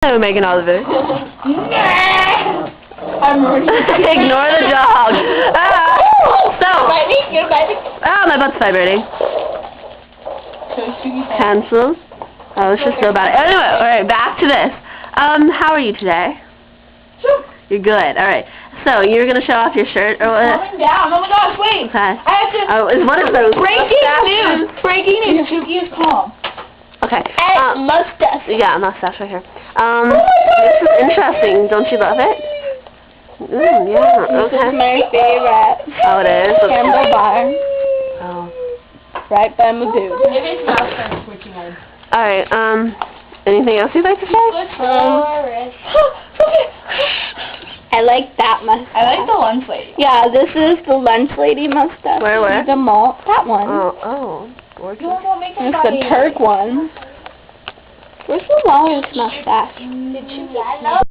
We're making all of it. I'm ready. Ignore the dog. Stop. You're biting. Oh, my butt's vibrating. Cancel. Oh, it's just so bad. Anyway, alright, back to this. How are you today? You're good. Alright. So, you're going to show off your shirt or what? Calming down. Oh my gosh, wait. Okay. I have to... Oh, what is those? Breaking news. Breaking news. Shuki is calm. Okay. Mustache. Yeah, mustache right here. Oh my God, this is interesting. Don't you love it? Yeah, okay. This is my favorite. Oh, it is? Okay. Campbell Bar. Oh. Right by my dude. Maybe it's not switching on. Alright, anything else you'd like to say? I like that mustache. I like the lunch lady. Yeah, this is the lunch lady mustache. Where? The malt. That one. Oh, gorgeous. It's the Turk one. Where's the longest mustache? Did you